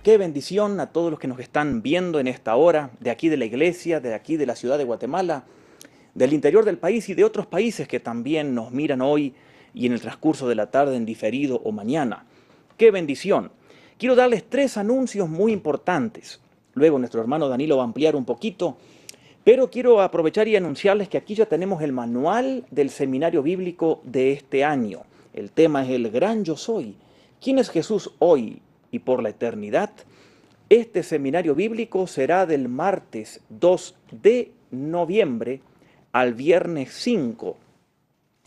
qué bendición a todos los que nos están viendo en esta hora, de aquí de la iglesia, de aquí de la ciudad de Guatemala, del interior del país y de otros países que también nos miran hoy y en el transcurso de la tarde en diferido o mañana. ¡Qué bendición! Quiero darles 3 anuncios muy importantes. Luego nuestro hermano Danilo va a ampliar un poquito, pero quiero aprovechar y anunciarles que aquí ya tenemos el manual del seminario bíblico de este año. El tema es el Gran Yo Soy. ¿Quién es Jesús hoy y por la eternidad? Este seminario bíblico será del martes 2 de noviembre al viernes 5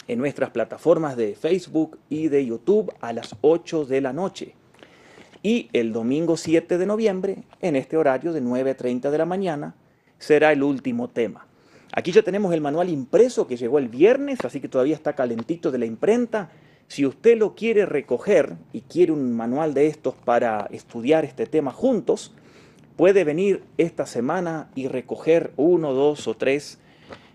en nuestras plataformas de Facebook y de YouTube a las 8 de la noche. Y el domingo 7 de noviembre, en este horario de 9:30 de la mañana, será el último tema. Aquí ya tenemos el manual impreso que llegó el viernes, así que todavía está calentito de la imprenta. Si usted lo quiere recoger y quiere un manual de estos para estudiar este tema juntos, puede venir esta semana y recoger 1, 2 o 3.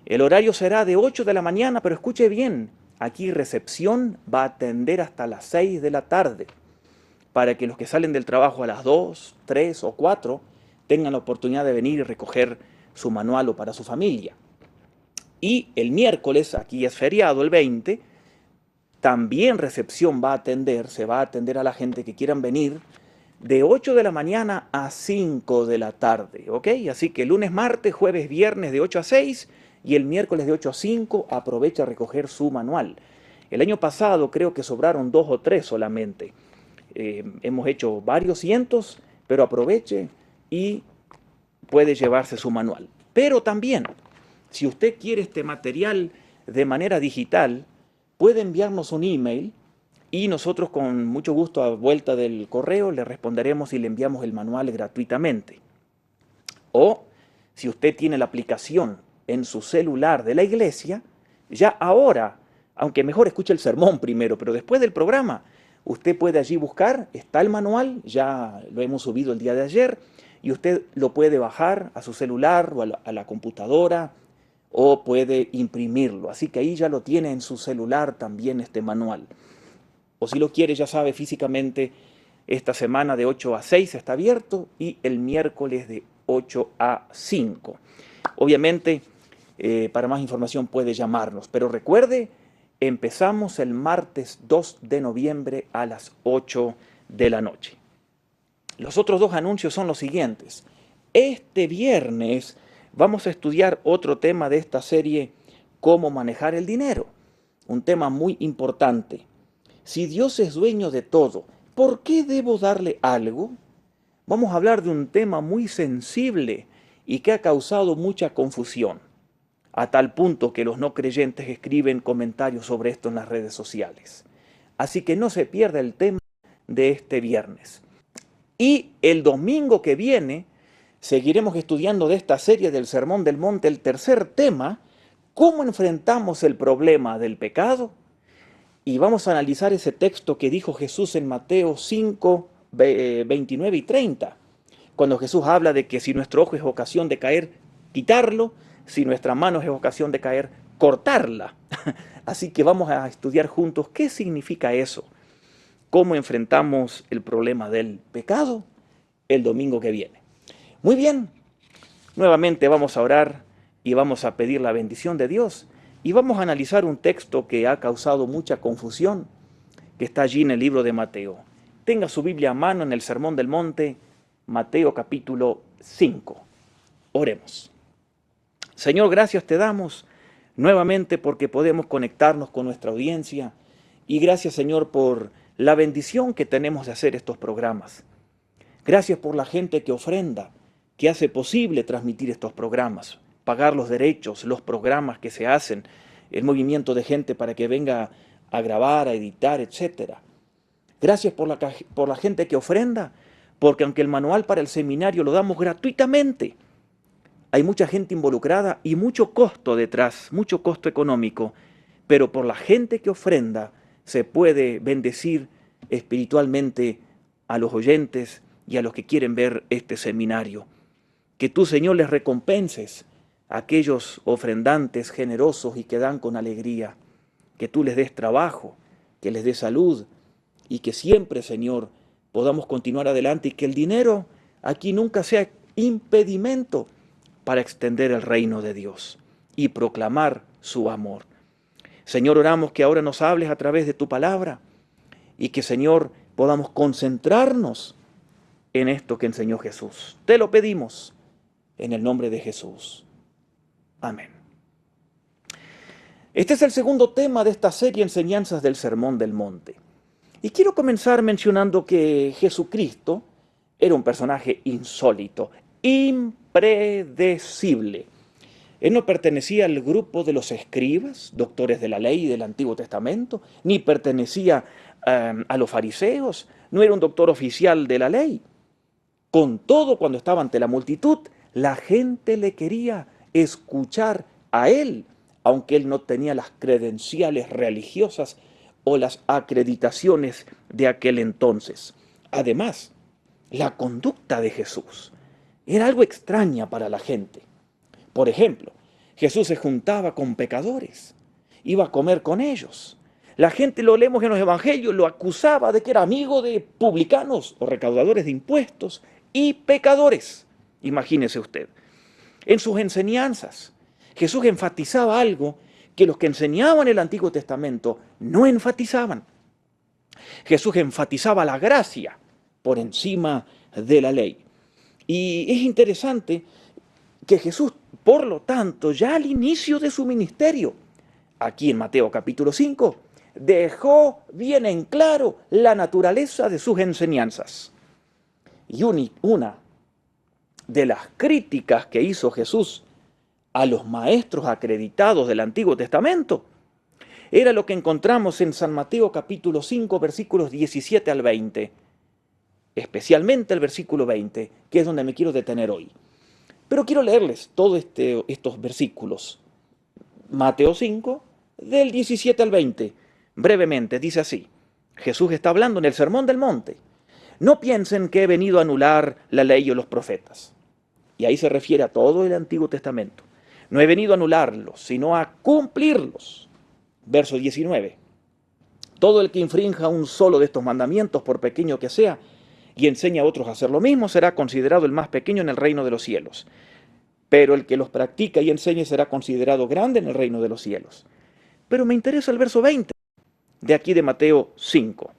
El horario será de 8 de la mañana, pero escuche bien, aquí recepción va a atender hasta las 6 de la tarde, para que los que salen del trabajo a las 2, 3 o 4 tengan la oportunidad de venir y recoger su manual o para su familia. Y el miércoles, aquí es feriado, el 20, también recepción va a atender, se va a atender a la gente que quieran venir de 8 de la mañana a 5 de la tarde, ¿ok? Así que lunes, martes, jueves, viernes de 8 a 6 y el miércoles de 8 a 5 aprovecha a recoger su manual. El año pasado creo que sobraron 2 o 3 solamente. Hemos hecho varios cientos, pero aproveche y puede llevarse su manual. Pero también, si usted quiere este material de manera digital, puede enviarnos un email y nosotros con mucho gusto a vuelta del correo le responderemos y le enviamos el manual gratuitamente. O si usted tiene la aplicación en su celular de la iglesia, ya ahora, aunque mejor escuche el sermón primero, pero después del programa, usted puede allí buscar, está el manual, ya lo hemos subido el día de ayer, y usted lo puede bajar a su celular o a la computadora, o puede imprimirlo. Así que ahí ya lo tiene en su celular también este manual. O si lo quiere, ya sabe, físicamente, esta semana de 8 a 6 está abierto y el miércoles de 8 a 5. Obviamente, para más información puede llamarnos, pero recuerde, empezamos el martes 2 de noviembre a las 8 de la noche. Los otros 2 anuncios son los siguientes. Este viernes vamos a estudiar otro tema de esta serie, cómo manejar el dinero. Un tema muy importante. Si Dios es dueño de todo, ¿por qué debo darle algo? Vamos a hablar de un tema muy sensible y que ha causado mucha confusión, a tal punto que los no creyentes escriben comentarios sobre esto en las redes sociales. Así que no se pierda el tema de este viernes. Y el domingo que viene seguiremos estudiando de esta serie del Sermón del Monte el tercer tema, cómo enfrentamos el problema del pecado. Y vamos a analizar ese texto que dijo Jesús en Mateo 5, 29 y 30, cuando Jesús habla de que si nuestro ojo es ocasión de caer, quitarlo, si nuestra mano es ocasión de caer, cortarla. Así que vamos a estudiar juntos qué significa eso, cómo enfrentamos el problema del pecado el domingo que viene. Muy bien, nuevamente vamos a orar y vamos a pedir la bendición de Dios y vamos a analizar un texto que ha causado mucha confusión, que está allí en el libro de Mateo. Tenga su Biblia a mano en el Sermón del Monte, Mateo capítulo 5. Oremos. Señor, gracias te damos nuevamente porque podemos conectarnos con nuestra audiencia y gracias, Señor, por la bendición que tenemos de hacer estos programas. Gracias por la gente que ofrenda, que hace posible transmitir estos programas, pagar los derechos, los programas que se hacen, el movimiento de gente para que venga a grabar, a editar, etc. Gracias por la gente que ofrenda, porque aunque el manual para el seminario lo damos gratuitamente, hay mucha gente involucrada y mucho costo detrás, mucho costo económico, pero por la gente que ofrenda se puede bendecir espiritualmente a los oyentes y a los que quieren ver este seminario. Que tú, Señor, les recompenses a aquellos ofrendantes generosos y que dan con alegría. Que tú les des trabajo, que les des salud y que siempre, Señor, podamos continuar adelante y que el dinero aquí nunca sea impedimento para extender el reino de Dios y proclamar su amor. Señor, oramos que ahora nos hables a través de tu palabra y que, Señor, podamos concentrarnos en esto que enseñó Jesús. Te lo pedimos en el nombre de Jesús. Amén. Este es el segundo tema de esta serie Enseñanzas del Sermón del Monte. Y quiero comenzar mencionando que Jesucristo era un personaje insólito, impredecible. Él no pertenecía al grupo de los escribas, doctores de la ley del Antiguo Testamento, ni pertenecía a los fariseos, no era un doctor oficial de la ley. Con todo, cuando estaba ante la multitud, la gente le quería escuchar a él, aunque él no tenía las credenciales religiosas o las acreditaciones de aquel entonces. Además, la conducta de Jesús era algo extraña para la gente. Por ejemplo, Jesús se juntaba con pecadores, iba a comer con ellos. La gente, lo leemos en los evangelios, lo acusaba de que era amigo de publicanos o recaudadores de impuestos y pecadores. Imagínese usted. En sus enseñanzas, Jesús enfatizaba algo que los que enseñaban el Antiguo Testamento no enfatizaban. Jesús enfatizaba la gracia por encima de la ley. Y es interesante que Jesús, por lo tanto, ya al inicio de su ministerio, aquí en Mateo capítulo 5, dejó bien en claro la naturaleza de sus enseñanzas. Y una de las críticas que hizo Jesús a los maestros acreditados del Antiguo Testamento era lo que encontramos en San Mateo capítulo 5, versículos 17 al 20, especialmente el versículo 20, que es donde me quiero detener hoy. Pero quiero leerles todos estos versículos. Mateo 5, del 17 al 20, brevemente, dice así. Jesús está hablando en el Sermón del Monte. No piensen que he venido a anular la ley o los profetas. Y ahí se refiere a todo el Antiguo Testamento. No he venido a anularlos, sino a cumplirlos. Verso 19. Todo el que infrinja un solo de estos mandamientos, por pequeño que sea, y enseña a otros a hacer lo mismo, será considerado el más pequeño en el reino de los cielos. Pero el que los practica y enseñe será considerado grande en el reino de los cielos. Pero me interesa el verso 20 de aquí de Mateo 5.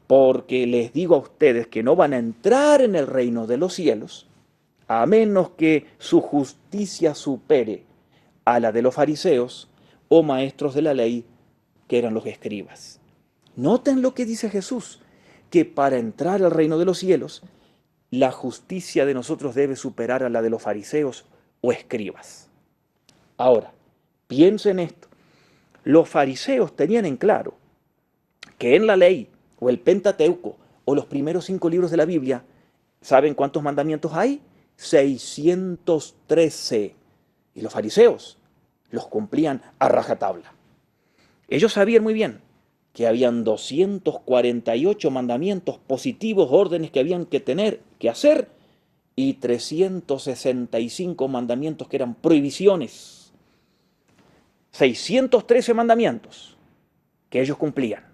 Porque les digo a ustedes que no van a entrar en el reino de los cielos, a menos que su justicia supere a la de los fariseos o maestros de la ley, que eran los escribas. Noten lo que dice Jesús, que para entrar al reino de los cielos, la justicia de nosotros debe superar a la de los fariseos o escribas. Ahora, piensen esto. Los fariseos tenían en claro que en la ley, o el Pentateuco, o los primeros 5 libros de la Biblia, ¿saben cuántos mandamientos hay? 613. Y los fariseos los cumplían a rajatabla. Ellos sabían muy bien que habían 248 mandamientos positivos, órdenes que habían que tener, que hacer, y 365 mandamientos que eran prohibiciones. 613 mandamientos que ellos cumplían.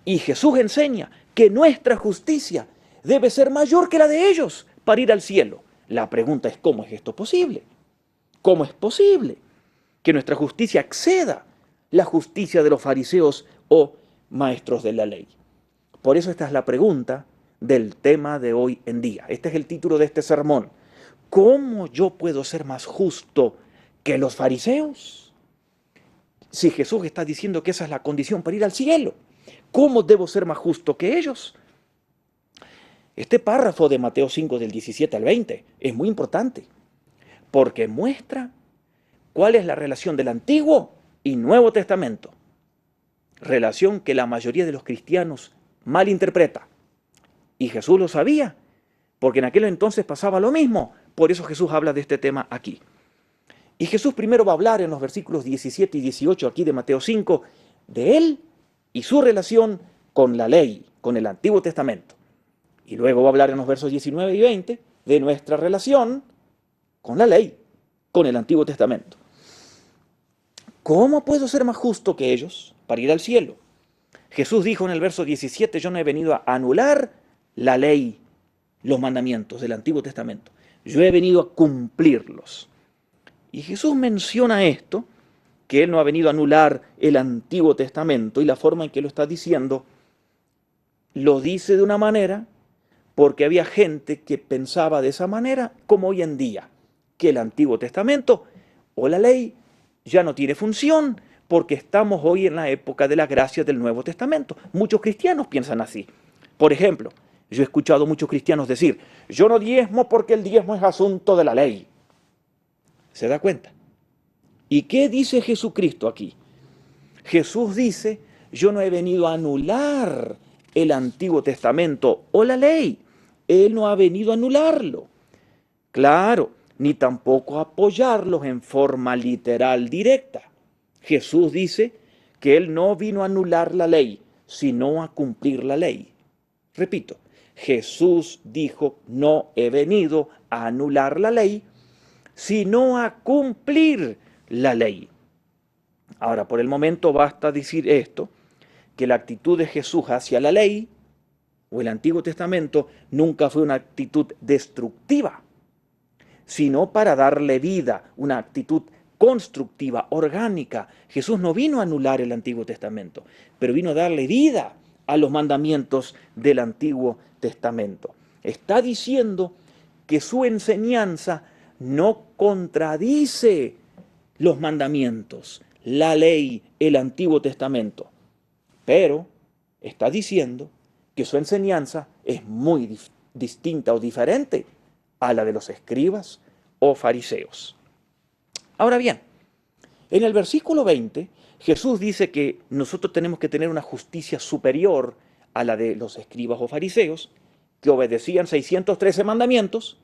Y Jesús enseña que nuestra justicia debe ser mayor que la de ellos para ir al cielo. La pregunta es, ¿cómo es esto posible? ¿Cómo es posible que nuestra justicia exceda la justicia de los fariseos o maestros de la ley? Por eso esta es la pregunta del tema de hoy en día. Este es el título de este sermón. ¿Cómo yo puedo ser más justo que los fariseos? Si Jesús está diciendo que esa es la condición para ir al cielo, ¿cómo debo ser más justo que ellos? Este párrafo de Mateo 5 del 17 al 20 es muy importante porque muestra cuál es la relación del Antiguo y Nuevo Testamento. Relación que la mayoría de los cristianos malinterpreta. Y Jesús lo sabía, porque en aquel entonces pasaba lo mismo. Por eso Jesús habla de este tema aquí. Y Jesús primero va a hablar en los versículos 17 y 18 aquí de Mateo 5 de él y su relación con la ley, con el Antiguo Testamento. Y luego va a hablar en los versos 19 y 20 de nuestra relación con la ley, con el Antiguo Testamento. ¿Cómo puedo ser más justo que ellos para ir al cielo? Jesús dijo en el verso 17, yo no he venido a anular la ley, los mandamientos del Antiguo Testamento. Yo he venido a cumplirlos. Y Jesús menciona esto, que Él no ha venido a anular el Antiguo Testamento, y la forma en que lo está diciendo, lo dice de una manera porque había gente que pensaba de esa manera, como hoy en día, que el Antiguo Testamento o la ley ya no tiene función porque estamos hoy en la época de la gracia del Nuevo Testamento. Muchos cristianos piensan así. Por ejemplo, yo he escuchado a muchos cristianos decir, yo no diezmo porque el diezmo es asunto de la ley. ¿Se da cuenta? ¿Y qué dice Jesucristo aquí? Jesús dice, yo no he venido a anular el Antiguo Testamento o la ley. Él no ha venido a anularlo. Claro, ni tampoco a apoyarlos en forma literal directa. Jesús dice que Él no vino a anular la ley, sino a cumplir la ley. Repito, Jesús dijo, no he venido a anular la ley, sino a cumplir la ley. Ahora, por el momento basta decir esto, que la actitud de Jesús hacia la ley o el Antiguo Testamento nunca fue una actitud destructiva, sino para darle vida, una actitud constructiva, orgánica. Jesús no vino a anular el Antiguo Testamento, pero vino a darle vida a los mandamientos del Antiguo Testamento. Está diciendo que su enseñanza no contradice los mandamientos, la ley, el Antiguo Testamento, pero está diciendo que su enseñanza es muy distinta o diferente a la de los escribas o fariseos. Ahora bien, en el versículo 20, Jesús dice que nosotros tenemos que tener una justicia superior a la de los escribas o fariseos, que obedecían 613 mandamientos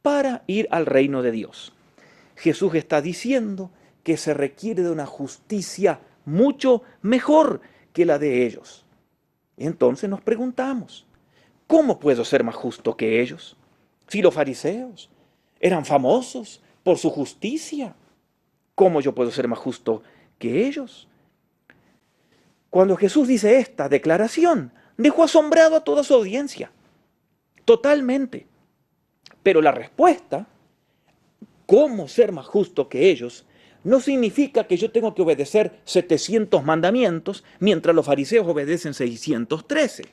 para ir al reino de Dios. Jesús está diciendo que se requiere de una justicia mucho mejor que la de ellos. Entonces nos preguntamos, ¿cómo puedo ser más justo que ellos? Si los fariseos eran famosos por su justicia, ¿cómo yo puedo ser más justo que ellos? Cuando Jesús dice esta declaración, dejó asombrado a toda su audiencia, totalmente. Pero la respuesta, ¿cómo ser más justo que ellos?, no significa que yo tengo que obedecer 700 mandamientos mientras los fariseos obedecen 613.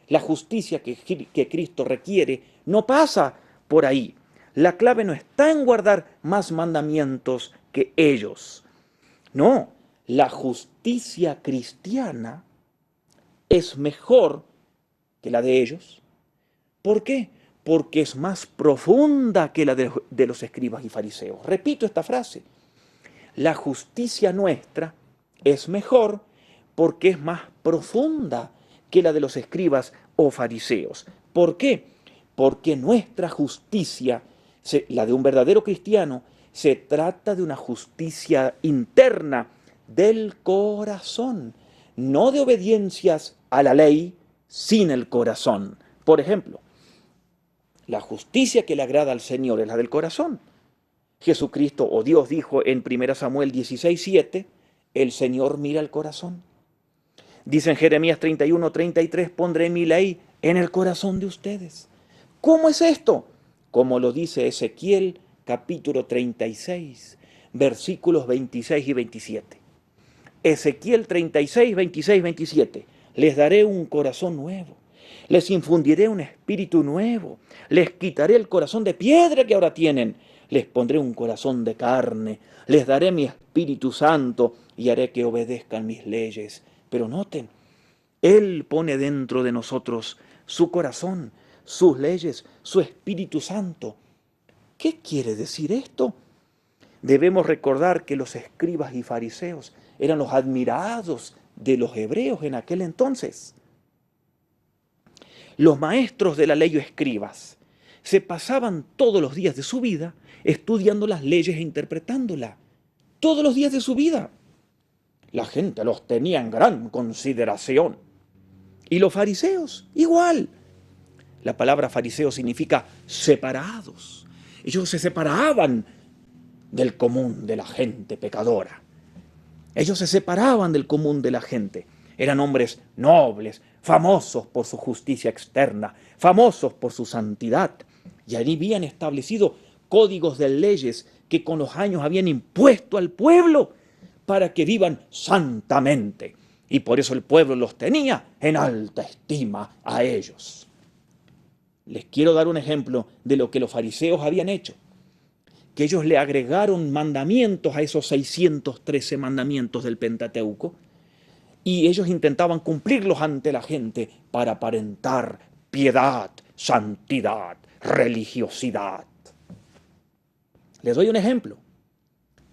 La justicia que Cristo requiere no pasa por ahí. La clave no está en guardar más mandamientos que ellos. No, la justicia cristiana es mejor que la de ellos. ¿Por qué? Porque es más profunda que la de los escribas y fariseos. Repito esta frase. La justicia nuestra es mejor porque es más profunda que la de los escribas o fariseos. ¿Por qué? Porque nuestra justicia, la de un verdadero cristiano, se trata de una justicia interna del corazón, no de obediencias a la ley sin el corazón. Por ejemplo, la justicia que le agrada al Señor es la del corazón. Jesucristo o Dios dijo en 1 Samuel 16:7, el Señor mira el corazón. Dice en Jeremías 31:33, pondré mi ley en el corazón de ustedes. ¿Cómo es esto? Como lo dice Ezequiel capítulo 36, versículos 26 y 27. Ezequiel 36, 26, 27. Les daré un corazón nuevo. Les infundiré un espíritu nuevo. Les quitaré el corazón de piedra que ahora tienen. Les pondré un corazón de carne. Les daré mi Espíritu Santo y haré que obedezcan mis leyes. Pero noten, Él pone dentro de nosotros su corazón, sus leyes, su Espíritu Santo. ¿Qué quiere decir esto? Debemos recordar que los escribas y fariseos eran los admirados de los hebreos en aquel entonces. Los maestros de la ley o escribas se pasaban todos los días de su vida estudiando las leyes e interpretándolas. Todos los días de su vida. La gente los tenía en gran consideración. Y los fariseos, igual. La palabra fariseo significa separados. Ellos se separaban del común de la gente pecadora. Ellos se separaban del común de la gente. Eran hombres nobles, famosos por su justicia externa, famosos por su santidad. Y allí habían establecido códigos de leyes que con los años habían impuesto al pueblo para que vivan santamente. Y por eso el pueblo los tenía en alta estima a ellos. Les quiero dar un ejemplo de lo que los fariseos habían hecho. Que ellos le agregaron mandamientos a esos 613 mandamientos del Pentateuco, y ellos intentaban cumplirlos ante la gente para aparentar piedad, santidad, religiosidad. Les doy un ejemplo.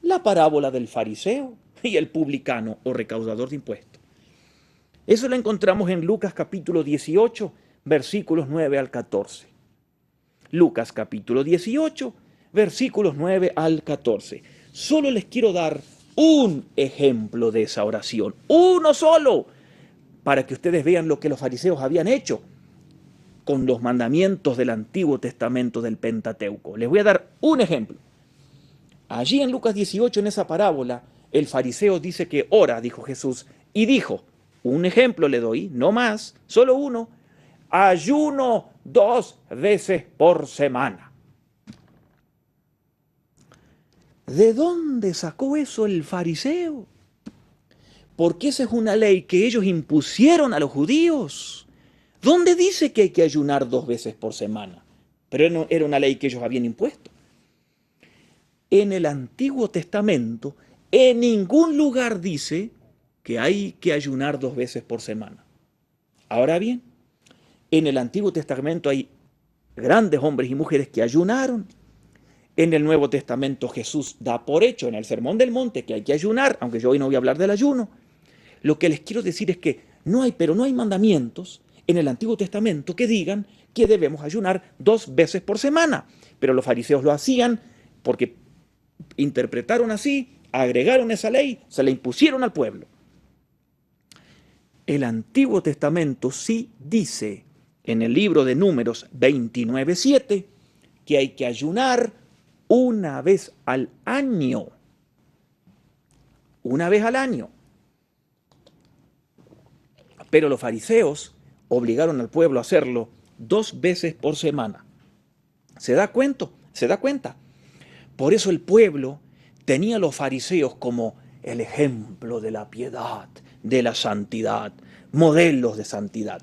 La parábola del fariseo y el publicano o recaudador de impuestos. Eso lo encontramos en Lucas capítulo 18, versículos 9 al 14. Lucas capítulo 18, versículos 9 al 14. Solo les quiero dar un ejemplo de esa oración, uno solo, para que ustedes vean lo que los fariseos habían hecho con los mandamientos del Antiguo Testamento del Pentateuco. Les voy a dar un ejemplo. Allí en Lucas 18, en esa parábola, el fariseo dice que ora, dijo Jesús, y dijo, un ejemplo le doy, no más, solo uno, ayuno 2 veces por semana. ¿De dónde sacó eso el fariseo? Porque esa es una ley que ellos impusieron a los judíos. ¿Dónde dice que hay que ayunar 2 veces por semana? Pero era una ley que ellos habían impuesto. En el Antiguo Testamento, en ningún lugar dice que hay que ayunar 2 veces por semana. Ahora bien, en el Antiguo Testamento hay grandes hombres y mujeres que ayunaron. En el Nuevo Testamento Jesús da por hecho en el Sermón del Monte que hay que ayunar, aunque yo hoy no voy a hablar del ayuno. Lo que les quiero decir es que no hay mandamientos en el Antiguo Testamento que digan que debemos ayunar 2 veces por semana. Pero los fariseos lo hacían porque interpretaron así, agregaron esa ley, se la impusieron al pueblo. El Antiguo Testamento sí dice en el libro de Números 29:7 que hay que ayunar una vez al año. Una vez al año. Pero los fariseos obligaron al pueblo a hacerlo 2 veces por semana. ¿Se da cuenta? ¿Se da cuenta? Por eso el pueblo tenía a los fariseos como el ejemplo de la piedad, de la santidad, modelos de santidad.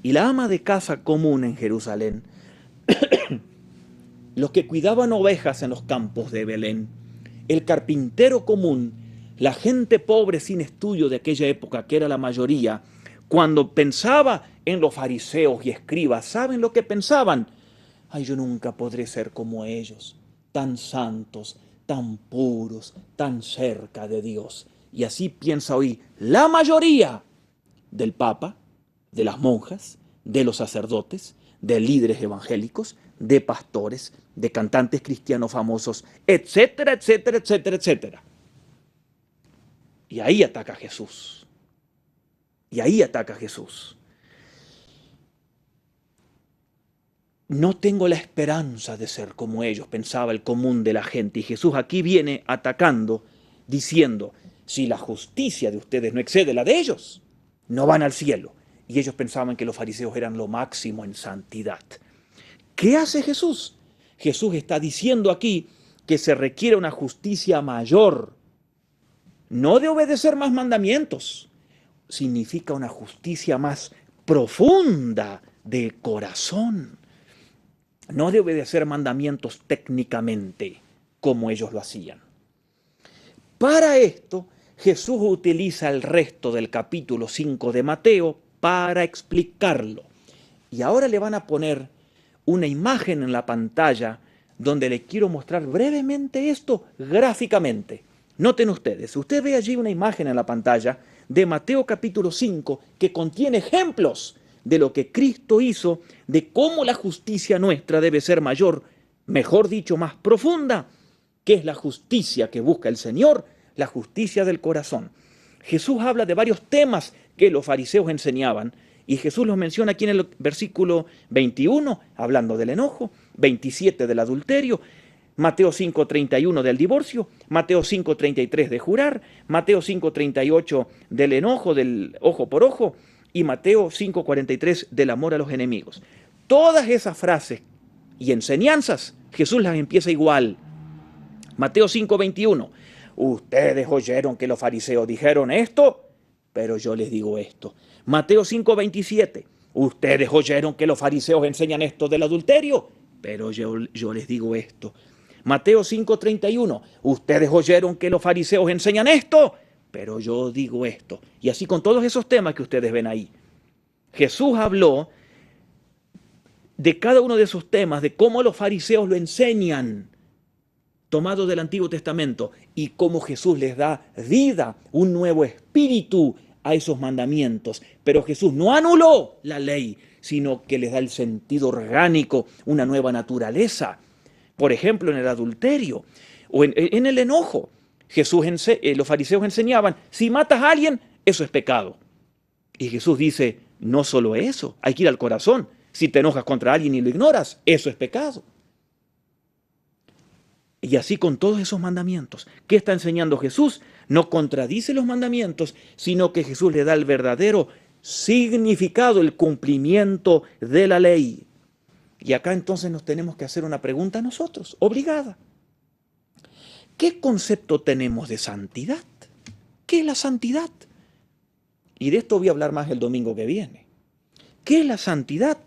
Y la ama de casa común en Jerusalén, los que cuidaban ovejas en los campos de Belén, el carpintero común, la gente pobre sin estudio de aquella época, que era la mayoría, cuando pensaba en los fariseos y escribas, ¿saben lo que pensaban? Ay, yo nunca podré ser como ellos, tan santos, tan puros, tan cerca de Dios. Y así piensa hoy la mayoría del Papa, de las monjas, de los sacerdotes, de líderes evangélicos, de pastores, de cantantes cristianos famosos, etcétera, etcétera, etcétera, etcétera. Y ahí ataca Jesús. Y ahí ataca Jesús. No tengo la esperanza de ser como ellos, pensaba el común de la gente. Y Jesús aquí viene atacando, diciendo, si la justicia de ustedes no excede la de ellos, no van al cielo. Y ellos pensaban que los fariseos eran lo máximo en santidad. ¿Qué hace Jesús? Jesús está diciendo aquí que se requiere una justicia mayor, no de obedecer más mandamientos, significa una justicia más profunda de corazón, no de obedecer mandamientos técnicamente como ellos lo hacían. Para esto, Jesús utiliza el resto del capítulo 5 de Mateo para explicarlo. Y ahora le van a poner una imagen en la pantalla donde le quiero mostrar brevemente esto gráficamente. Noten ustedes, usted ve allí una imagen en la pantalla de Mateo capítulo 5 que contiene ejemplos de lo que Cristo hizo, de cómo la justicia nuestra debe ser mayor, mejor dicho, más profunda, que es la justicia que busca el Señor, la justicia del corazón. Jesús habla de varios temas que los fariseos enseñaban, y Jesús los menciona aquí en el versículo 21, hablando del enojo, 27 del adulterio, Mateo 5:31 del divorcio, Mateo 5:33 de jurar, Mateo 5:38 del enojo, del ojo por ojo, y Mateo 5:43 del amor a los enemigos. Todas esas frases y enseñanzas, Jesús las empieza igual. Mateo 5:21, ustedes oyeron que los fariseos dijeron esto, pero yo les digo esto. Mateo 5:27, ustedes oyeron que los fariseos enseñan esto del adulterio, pero yo les digo esto. Mateo 5:31, ustedes oyeron que los fariseos enseñan esto, pero yo digo esto. Y así con todos esos temas que ustedes ven ahí. Jesús habló de cada uno de esos temas, de cómo los fariseos lo enseñan, tomado del Antiguo Testamento, y cómo Jesús les da vida, un nuevo espíritu a esos mandamientos. Pero Jesús no anuló la ley, sino que les da el sentido orgánico, una nueva naturaleza. Por ejemplo, en el adulterio o en el enojo. Los fariseos enseñaban, si matas a alguien, eso es pecado. Y Jesús dice, no solo eso, hay que ir al corazón. Si te enojas contra alguien y lo ignoras, eso es pecado. Y así con todos esos mandamientos. ¿Qué está enseñando Jesús? No contradice los mandamientos, sino que Jesús le da el verdadero significado, el cumplimiento de la ley. Y acá entonces nos tenemos que hacer una pregunta a nosotros, obligada. ¿Qué concepto tenemos de santidad? ¿Qué es la santidad? Y de esto voy a hablar más el domingo que viene. ¿Qué es la santidad?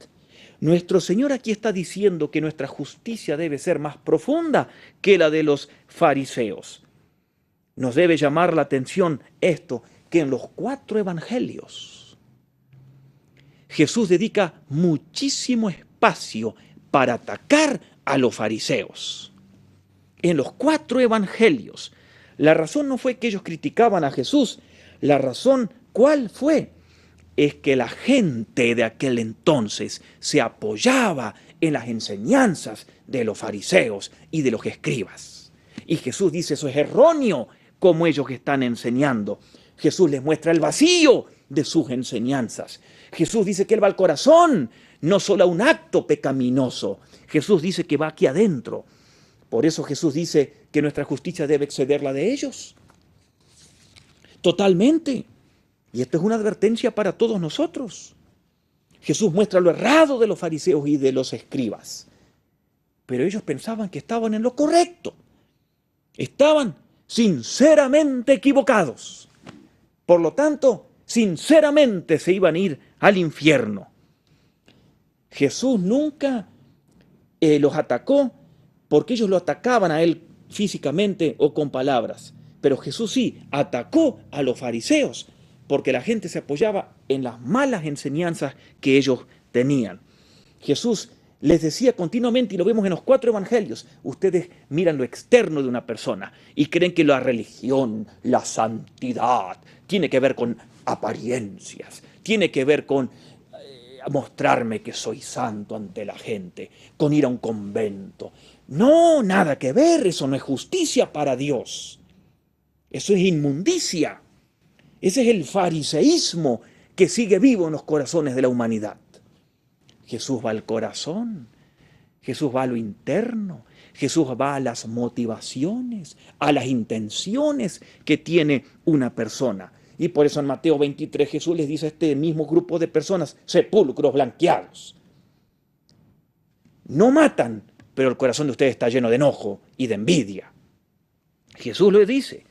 Nuestro Señor aquí está diciendo que nuestra justicia debe ser más profunda que la de los fariseos. Nos debe llamar la atención esto, que en los 4 evangelios Jesús dedica muchísimo espacio para atacar a los fariseos. En los 4 evangelios, la razón no fue que ellos criticaban a Jesús, la razón, ¿cuál fue? Es que la gente de aquel entonces se apoyaba en las enseñanzas de los fariseos y de los escribas. Y Jesús dice, eso es erróneo, como ellos están enseñando. Jesús les muestra el vacío de sus enseñanzas. Jesús dice que Él va al corazón, no solo a un acto pecaminoso. Jesús dice que va aquí adentro. Por eso Jesús dice que nuestra justicia debe exceder la de ellos. Totalmente. Y esto es una advertencia para todos nosotros. Jesús muestra lo errado de los fariseos y de los escribas. Pero ellos pensaban que estaban en lo correcto. Estaban sinceramente equivocados. Por lo tanto, sinceramente se iban a ir al infierno. Jesús nunca los atacó porque ellos lo atacaban a Él físicamente o con palabras. Pero Jesús sí atacó a los fariseos porque la gente se apoyaba en las malas enseñanzas que ellos tenían. Jesús les decía continuamente, y lo vemos en los 4 evangelios, ustedes miran lo externo de una persona y creen que la religión, la santidad, tiene que ver con apariencias, tiene que ver con mostrarme que soy santo ante la gente, con ir a un convento. No, nada que ver, eso no es justicia para Dios. Eso es inmundicia. Ese es el fariseísmo que sigue vivo en los corazones de la humanidad. Jesús va al corazón, Jesús va a lo interno, Jesús va a las motivaciones, a las intenciones que tiene una persona. Y por eso en Mateo 23 Jesús les dice a este mismo grupo de personas, sepulcros blanqueados. No matan, pero el corazón de ustedes está lleno de enojo y de envidia. Jesús les dice,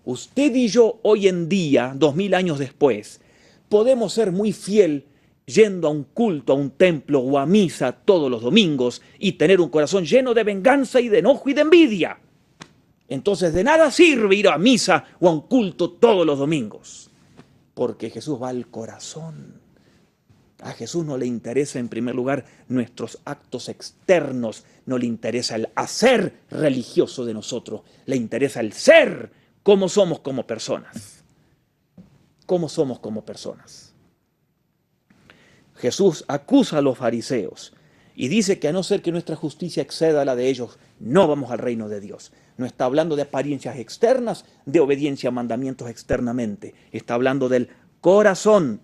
usted y yo hoy en día, 2000 años después, podemos ser muy fiel yendo a un culto, a un templo o a misa todos los domingos y tener un corazón lleno de venganza y de enojo y de envidia. Entonces de nada sirve ir a misa o a un culto todos los domingos, porque Jesús va al corazón. A Jesús no le interesa en primer lugar nuestros actos externos, no le interesa el hacer religioso de nosotros, le interesa el ser, cómo somos como personas. ¿Cómo somos como personas? Jesús acusa a los fariseos y dice que a no ser que nuestra justicia exceda a la de ellos, no vamos al reino de Dios. No está hablando de apariencias externas, de obediencia a mandamientos externamente. Está hablando del corazón.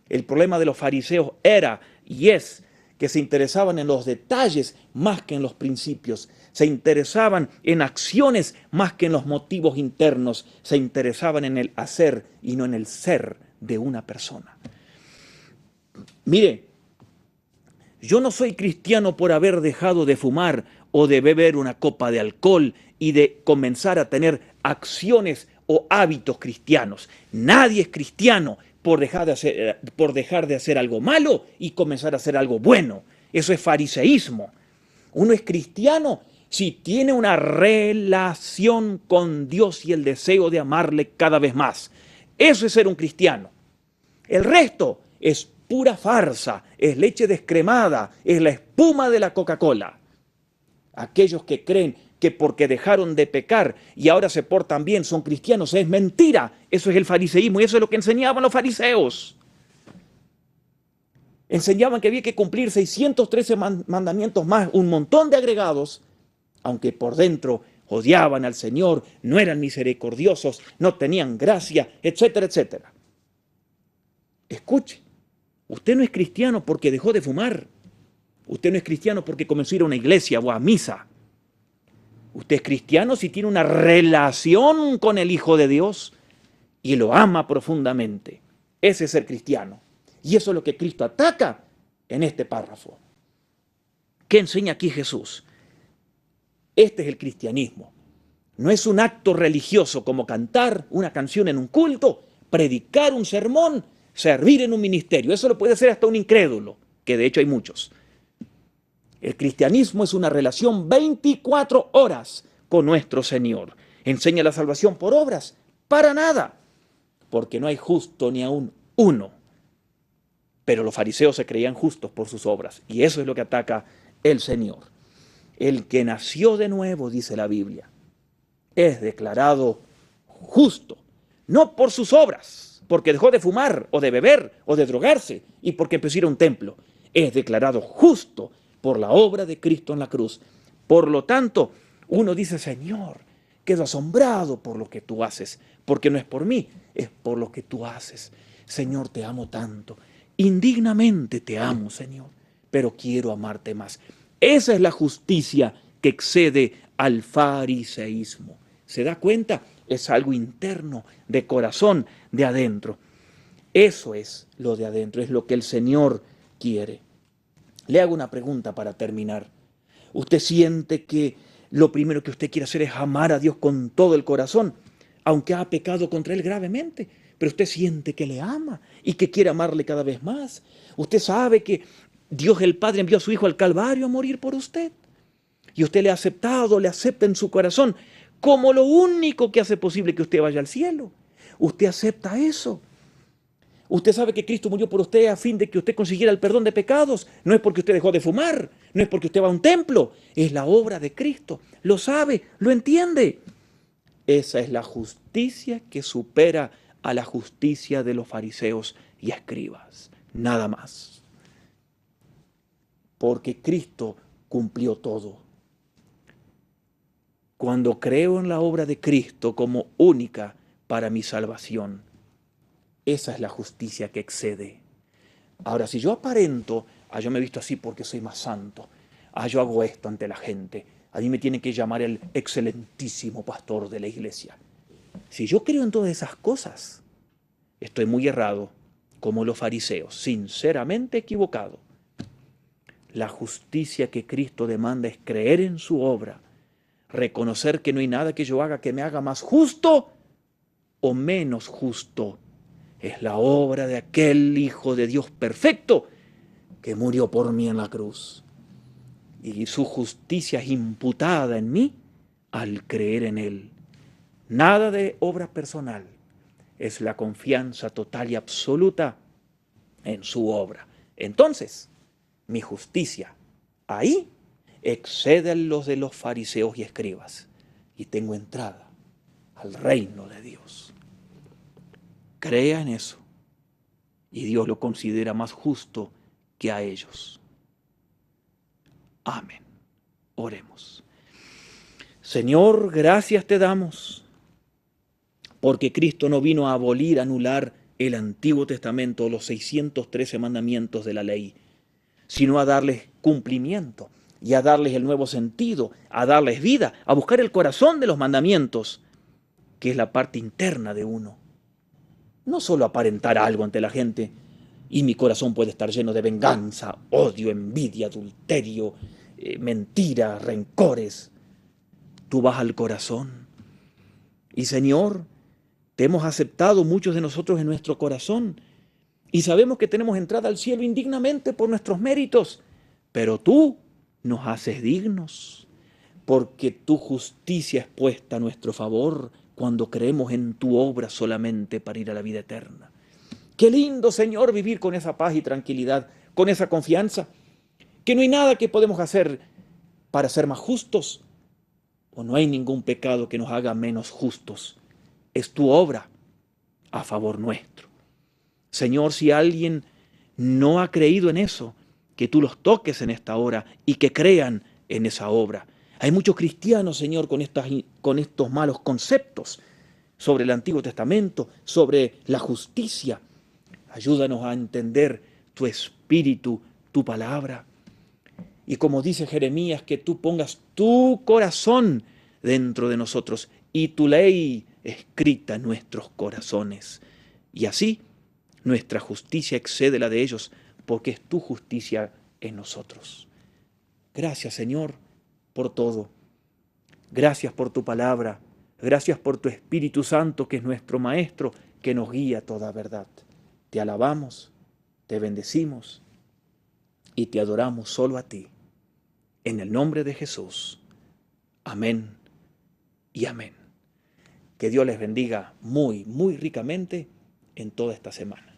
El problema de los fariseos era y es que se interesaban en los detalles más que en los principios. se interesaban en acciones más que en los motivos internos, se interesaban en el hacer y no en el ser de una persona. Mire, yo no soy cristiano por haber dejado de fumar o de beber una copa de alcohol y de comenzar a tener acciones o hábitos cristianos. Nadie es cristiano por dejar de hacer algo malo y comenzar a hacer algo bueno. Eso es fariseísmo. Uno es cristiano si tiene una relación con Dios y el deseo de amarle cada vez más. Eso es ser un cristiano. El resto es pura farsa, es leche descremada, es la espuma de la Coca-Cola. Aquellos que creen que porque dejaron de pecar y ahora se portan bien son cristianos, es mentira. Eso es el fariseísmo y eso es lo que enseñaban los fariseos. Enseñaban que había que cumplir 613 mandamientos más, un montón de agregados, aunque por dentro odiaban al Señor, no eran misericordiosos, no tenían gracia, etcétera, etcétera. Escuche, usted no es cristiano porque dejó de fumar. Usted no es cristiano porque comenzó a ir a una iglesia o a misa. Usted es cristiano si tiene una relación con el Hijo de Dios y lo ama profundamente. Ese es ser cristiano. Y eso es lo que Cristo ataca en este párrafo. ¿Qué enseña aquí Jesús? Este es el cristianismo. No es un acto religioso como cantar una canción en un culto, predicar un sermón, servir en un ministerio. Eso lo puede hacer hasta un incrédulo, que de hecho hay muchos. El cristianismo es una relación 24 horas con nuestro Señor. ¿Enseña la salvación por obras? Para nada, porque no hay justo ni aún uno. Pero los fariseos se creían justos por sus obras, y eso es lo que ataca el Señor. El que nació de nuevo, dice la Biblia, es declarado justo, no por sus obras, porque dejó de fumar o de beber o de drogarse y porque empezó a ir a un templo. Es declarado justo por la obra de Cristo en la cruz. Por lo tanto, uno dice, Señor, quedo asombrado por lo que tú haces, porque no es por mí, es por lo que tú haces. Señor, te amo tanto. Indignamente te amo, Señor, pero quiero amarte más. Esa es la justicia que excede al fariseísmo. ¿Se da cuenta? Es algo interno, de corazón, de adentro. Eso es lo de adentro, es lo que el Señor quiere. Le hago una pregunta para terminar. ¿Usted siente que lo primero que usted quiere hacer es amar a Dios con todo el corazón, aunque ha pecado contra Él gravemente? Pero usted siente que le ama y que quiere amarle cada vez más. Usted sabe que Dios el Padre envió a su Hijo al Calvario a morir por usted. Y usted le ha aceptado, le acepta en su corazón como lo único que hace posible que usted vaya al cielo. Usted acepta eso. Usted sabe que Cristo murió por usted a fin de que usted consiguiera el perdón de pecados. No es porque usted dejó de fumar, no es porque usted va a un templo. Es la obra de Cristo. Lo sabe, lo entiende. Esa es la justicia que supera a la justicia de los fariseos y escribas. Nada más. Porque Cristo cumplió todo. Cuando creo en la obra de Cristo como única para mi salvación, esa es la justicia que excede. Ahora, si yo aparento, yo me he visto así porque soy más santo, yo hago esto ante la gente, a mí me tiene que llamar el excelentísimo pastor de la iglesia. Si yo creo en todas esas cosas, estoy muy errado, como los fariseos, sinceramente equivocado. La justicia que Cristo demanda es creer en su obra, reconocer que no hay nada que yo haga que me haga más justo o menos justo. Es la obra de aquel Hijo de Dios perfecto que murió por mí en la cruz. Y su justicia es imputada en mí al creer en Él. Nada de obra personal. Es la confianza total y absoluta en su obra. Entonces, mi justicia ahí excede a los de los fariseos y escribas. Y tengo entrada al reino de Dios. Crea en eso y Dios lo considera más justo que a ellos. Amén. Oremos. Señor, gracias te damos porque Cristo no vino a abolir, anular el Antiguo Testamento, los 613 mandamientos de la ley, sino a darles cumplimiento y a darles el nuevo sentido, a darles vida, a buscar el corazón de los mandamientos, que es la parte interna de uno. No solo aparentar algo ante la gente, y mi corazón puede estar lleno de venganza, odio, envidia, adulterio, mentiras, rencores. Tú vas al corazón. Y Señor, te hemos aceptado muchos de nosotros en nuestro corazón y sabemos que tenemos entrada al cielo indignamente por nuestros méritos, pero tú nos haces dignos, porque tu justicia es puesta a nuestro favor cuando creemos en tu obra solamente para ir a la vida eterna. Qué lindo, Señor, vivir con esa paz y tranquilidad, con esa confianza, que no hay nada que podemos hacer para ser más justos, o no hay ningún pecado que nos haga menos justos. Es tu obra a favor nuestro. Señor, si alguien no ha creído en eso, que tú los toques en esta hora y que crean en esa obra. Hay muchos cristianos, Señor, con estos malos conceptos sobre el Antiguo Testamento, sobre la justicia. Ayúdanos a entender tu espíritu, tu palabra. Y como dice Jeremías, que tú pongas tu corazón dentro de nosotros y tu ley escrita en nuestros corazones. Y así nuestra justicia excede la de ellos, porque es tu justicia en nosotros. Gracias, Señor, por todo. Gracias por tu palabra. Gracias por tu Espíritu Santo, que es nuestro Maestro, que nos guía a toda verdad. Te alabamos, te bendecimos y te adoramos solo a ti. En el nombre de Jesús. Amén y amén. Que Dios les bendiga muy, muy ricamente en toda esta semana.